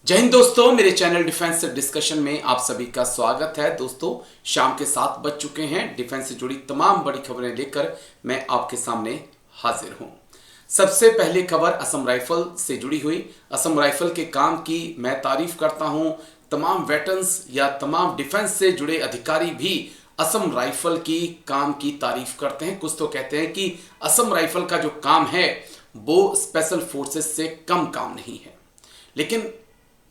जय हिंद दोस्तों, मेरे चैनल डिफेंस डिस्कशन में आप सभी का स्वागत है। दोस्तों, शाम के 7 बज चुके हैं। डिफेंस से जुड़ी तमाम बड़ी खबरें लेकर मैं आपके सामने हाजिर हूं। सबसे पहले खबर असम राइफल से जुड़ी हुई। असम राइफल के काम की मैं तारीफ करता हूं। तमाम वेटरन्स या तमाम डिफेंस से जुड़े अधिकारी भी असम राइफल की काम की तारीफ करते हैं। कुछ तो कहते हैं कि असम राइफल का जो काम है वो स्पेशल फोर्सेस से कम काम नहीं है, लेकिन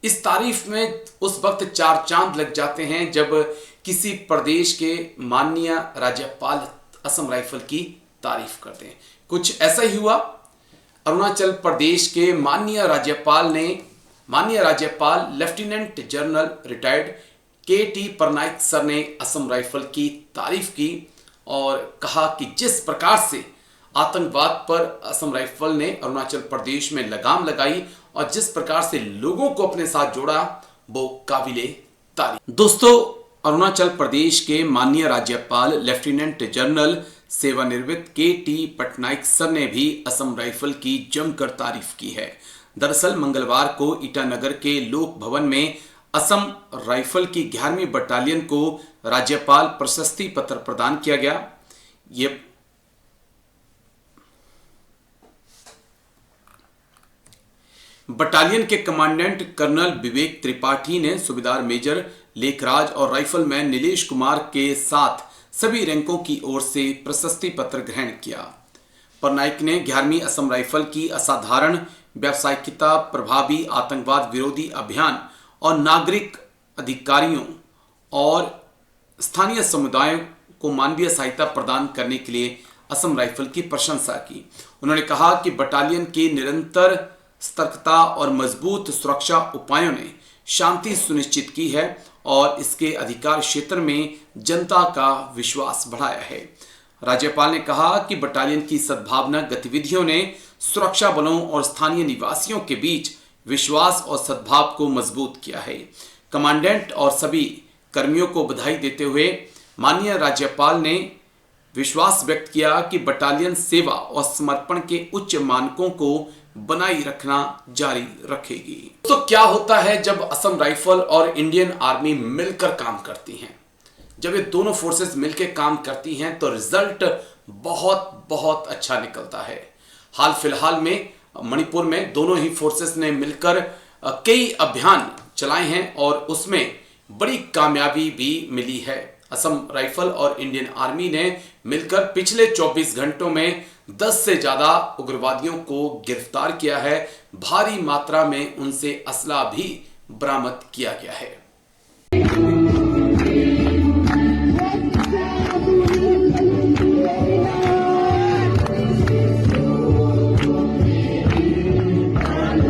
इस तारीफ में उस वक्त चार चांद लग जाते हैं जब किसी प्रदेश के माननीय राज्यपाल असम राइफल की तारीफ करते हैं। कुछ ऐसा ही हुआ। अरुणाचल प्रदेश के माननीय राज्यपाल lieutenant general retired K.T.. Patnaik sir ने असम राइफल की तारीफ की और कहा कि जिस प्रकार से आतंकवाद पर असम राइफल ने अरुणाचल प्रदेश में लगाम लगाई और जिस प्रकार से लोगों को अपने साथ जोड़ा, वो काबिले तारीफ। दोस्तों, अरुणाचल प्रदेश के माननीय राज्यपाल लेफ्टिनेंट जनरल सेवानिवृत्त के.टी. पटनायक सर ने भी असम राइफल की जमकर तारीफ की है। दरअसल मंगलवार को ईटानगर के लोक भवन में असम राइफल की 11वीं बटालियन को राज्यपाल प्रशस्ति पत्र प्रदान किया गया। ये बटालियन के कमांडेंट कर्नल विवेक त्रिपाठी ने सूबेदार मेजर लेखराज और राइफलमैन नीलेश कुमार के साथ सभी रैंकों की ओर से प्रशस्ति पत्र ग्रहण किया। पटनायक ने 11वीं असम राइफल की असाधारण व्यावसायिकता, प्रभावी आतंकवाद विरोधी अभियान और नागरिक अधिकारियों और स्थानीय समुदायों को मानवीय सहायता प्रदान करने के लिए असम राइफल की प्रशंसा की। उन्होंने कहा कि बटालियन की निरंतर सतर्कता और मजबूत सुरक्षा उपायों ने शांति सुनिश्चित की है और इसके अधिकार क्षेत्र में जनता का विश्वास बढ़ाया है। राज्यपाल ने कहा कि बटालियन की सद्भावना गतिविधियों ने सुरक्षा बलों और स्थानीय निवासियों के बीच विश्वास और सद्भाव को मजबूत किया है। कमांडेंट और सभी कर्मियों को बधाई देते हुए माननीय राज्यपाल ने विश्वास व्यक्त किया कि बटालियन सेवा और समर्पण के उच्च मानकों को बनाए रखना जारी रखेगी। तो क्या होता है जब असम राइफल और इंडियन आर्मी मिलकर काम करती हैं? जब ये दोनों फोर्सेस मिलकर काम करती हैं तो रिजल्ट बहुत बहुत अच्छा निकलता है। हाल फिलहाल में मणिपुर में दोनों ही फोर्सेस ने मिलकर कई अभियान चलाए हैं और उसमें बड़ी कामयाबी भी मिली है। असम राइफल और इंडियन आर्मी ने मिलकर पिछले 24 घंटों में 10 से ज्यादा उग्रवादियों को गिरफ्तार किया है। भारी मात्रा में उनसे असला भी बरामद किया गया है।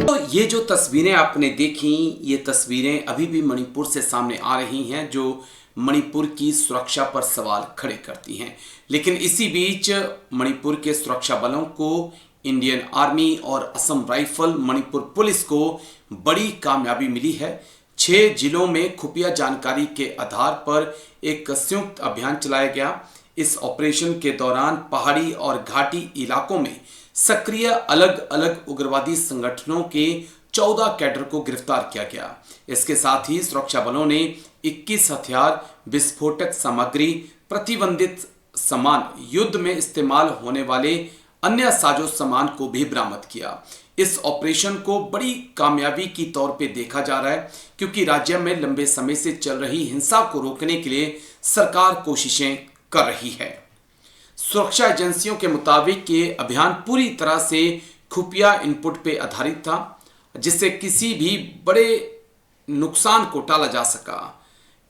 तो ये जो तस्वीरें आपने देखी, ये तस्वीरें अभी भी मणिपुर से सामने आ रही हैं जो मणिपुर की सुरक्षा पर सवाल खड़े करती हैं। लेकिन इसी बीच मणिपुर के सुरक्षा बलों को, इंडियन आर्मी और असम राइफल मणिपुर पुलिस को बड़ी कामयाबी मिली है। 6 जिलों में खुफिया जानकारी के आधार पर एक संयुक्त अभियान चलाया गया। इस ऑपरेशन के दौरान पहाड़ी और घाटी इलाकों में सक्रिय अलग अलग उग्रवादी संगठनों के 14 कैडर को गिरफ्तार किया गया। इसके साथ ही सुरक्षा बलों ने 21 हथियार, विस्फोटक सामग्री, प्रतिबंधित सामान, युद्ध में इस्तेमाल होने वाले अन्य साजो सामान को भी बरामद किया। इस ऑपरेशन को बड़ी कामयाबी की तौर पे देखा जा रहा है क्योंकि राज्य में लंबे समय से चल रही हिंसा को रोकने के लिए सरकार कोशिशें कर रही है। सुरक्षा एजेंसियों के मुताबिक ये अभियान पूरी तरह से खुफिया इनपुट पे आधारित था, जिससे किसी भी बड़े नुकसान को टाला जा सका।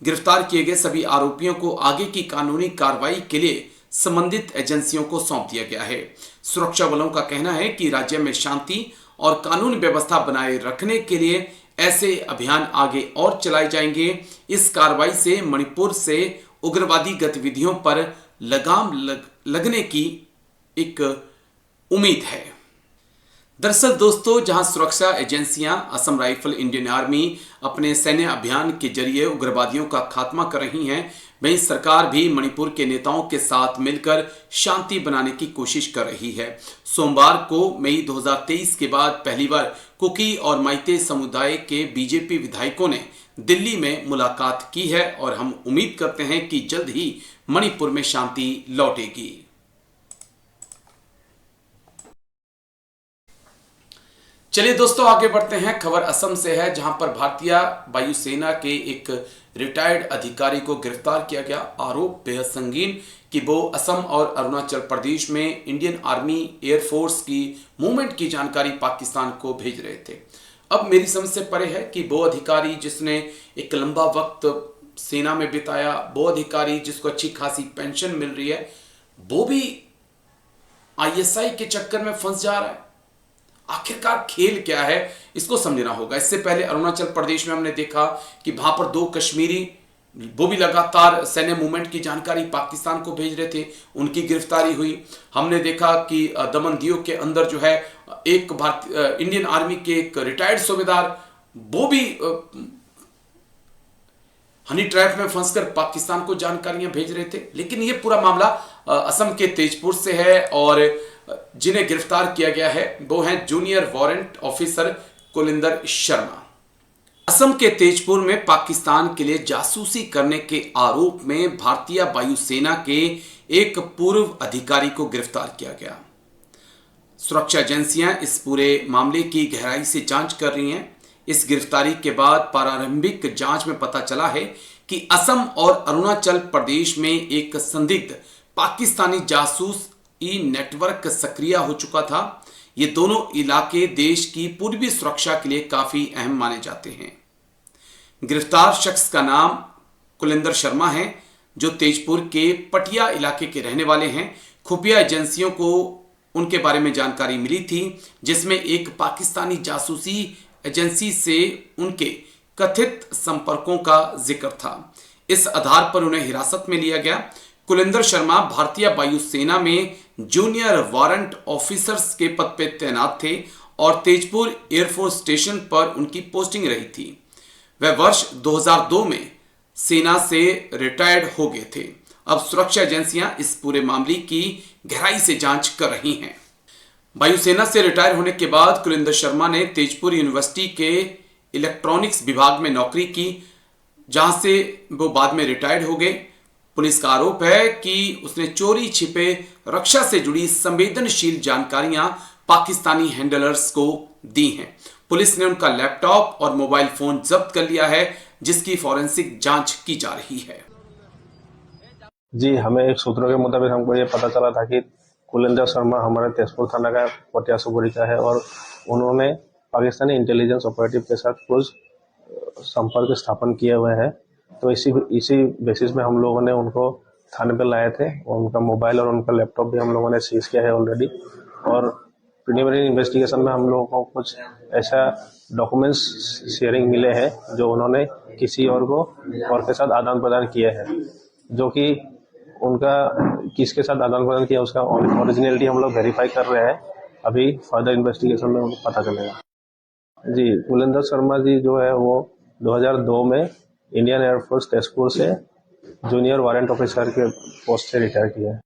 गिरफ्तार किए गए सभी आरोपियों को आगे की कानूनी कार्रवाई के लिए संबंधित एजेंसियों को सौंप दिया गया है। सुरक्षा बलों का कहना है कि राज्य में शांति और कानून व्यवस्था बनाए रखने के लिए ऐसे अभियान आगे और चलाए जाएंगे। इस कार्रवाई से मणिपुर से उग्रवादी गतिविधियों पर लगाम लगने की एक उम्मीद है। दरअसल दोस्तों, जहां सुरक्षा एजेंसियां असम राइफल, इंडियन आर्मी अपने सैन्य अभियान के जरिए उग्रवादियों का खात्मा कर रही हैं, वहीं सरकार भी मणिपुर के नेताओं के साथ मिलकर शांति बनाने की कोशिश कर रही है। सोमवार को मई 2023 के बाद पहली बार कुकी और माइते समुदाय के बीजेपी विधायकों ने दिल्ली में मुलाकात की है और हम उम्मीद करते हैं कि जल्द ही मणिपुर में शांति लौटेगी। चलिए दोस्तों, आगे बढ़ते हैं। खबर असम से है, जहां पर भारतीय वायुसेना के एक रिटायर्ड अधिकारी को गिरफ्तार किया गया। आरोप बेहद संगीन कि वो असम और अरुणाचल प्रदेश में इंडियन आर्मी एयरफोर्स की मूवमेंट की जानकारी पाकिस्तान को भेज रहे थे। अब मेरी समझ से परे है कि वो अधिकारी जिसने एक लंबा वक्त सेना में बिताया, वो अधिकारी जिसको अच्छी खासी पेंशन मिल रही है, वो भी आईएसआई के चक्कर में फंस जा रहा है। आखिरकार खेल क्या है, इसको समझना होगा। इससे पहले अरुणाचल प्रदेश में हमने देखा कि वहां पर 2 कश्मीरी, वो भी लगातार सैन्य मूवमेंट की जानकारी पाकिस्तान को भेज रहे थे, उनकी गिरफ्तारी हुई। हमने देखा कि दमन दीव के अंदर जो है एक इंडियन आर्मी के एक रिटायर्ड सूबेदार, वो भी हनी ट्रैप में फंसकर पाकिस्तान को जानकारियां भेज रहे थे। लेकिन यह पूरा मामला असम के तेजपुर से है और जिन्हें गिरफ्तार किया गया है वो हैं junior warrant officer Kulinder Sharma. Assam के तेजपुर में पाकिस्तान के लिए जासूसी करने के आरोप में भारतीय वायुसेना के एक पूर्व अधिकारी को गिरफ्तार किया गया। सुरक्षा एजेंसियां इस पूरे मामले की गहराई से जांच कर रही हैं। इस गिरफ्तारी के बाद प्रारंभिक जांच में पता चला है कि असम और अरुणाचल प्रदेश में एक संदिग्ध पाकिस्तानी जासूस नेटवर्क सक्रिय हो चुका था। ये दोनों इलाके देश की पूर्वी सुरक्षा के लिए काफी अहम माने जाते हैं। गिरफ्तार शख्स का नाम कुलिंदर शर्मा है, जो तेजपुर के पटिया इलाके के रहने वाले हैं। खुफिया एजेंसियों को उनके बारे में जानकारी मिली थी, जिसमें एक पाकिस्तानी जासूसी एजेंसी से उनके कथित संपर्कों का जिक्र था। इस आधार पर उन्हें हिरासत में लिया गया। कुलिंदर शर्मा भारतीय वायुसेना में जूनियर वारंट ऑफिसर्स के पद पर तैनात थे और तेजपुर एयरफोर्स स्टेशन पर उनकी पोस्टिंग रही थी। वह वर्ष 2002 में सेना से रिटायर्ड हो गए थे। अब सुरक्षा एजेंसियां इस पूरे मामले की गहराई से जांच कर रही हैं। वायुसेना से रिटायर होने के बाद कुलिंदर शर्मा ने तेजपुर यूनिवर्सिटी के इलेक्ट्रॉनिक्स विभाग में नौकरी की, जहां से वो बाद में रिटायर्ड हो गए। पुलिस का आरोप है कि उसने चोरी छिपे रक्षा से जुड़ी संवेदनशील जानकारियां पाकिस्तानी हैंडलर्स को दी हैं। पुलिस ने उनका लैपटॉप और मोबाइल फोन जब्त कर लिया है, जिसकी फॉरेंसिक जांच की जा रही है। जी, हमें एक सूत्रों के मुताबिक हमको ये पता चला था कि कुलिंदर शर्मा हमारे तेजपुर थाना का पटिया सुपुरी का है और उन्होंने पाकिस्तानी इंटेलिजेंस ऑपरेटिव के साथ कुछ संपर्क स्थापन किए हुए हैं। तो इसी बेसिस में हम लोगों ने उनको थाने पे लाए थे और उनका मोबाइल और उनका लैपटॉप भी हम लोगों ने सीज किया है ऑलरेडी। और प्रिलिमिनरी इन्वेस्टिगेशन में हम लोगों को कुछ ऐसा डॉक्यूमेंट्स शेयरिंग मिले हैं जो उन्होंने किसी और के साथ आदान प्रदान किए हैं, जो कि उनका किसके साथ आदान प्रदान किया उसका ओरिजिनलिटी हम लोग वेरीफाई कर रहे हैं। अभी फर्दर इन्वेस्टिगेशन में उनको पता चलेगा। जी, कुलिंदर शर्मा जी जो है वो 2002 में इंडियन एयरफोर्स तेजपुर से जूनियर वारंट ऑफिसर के पोस्ट से रिटायर किया है।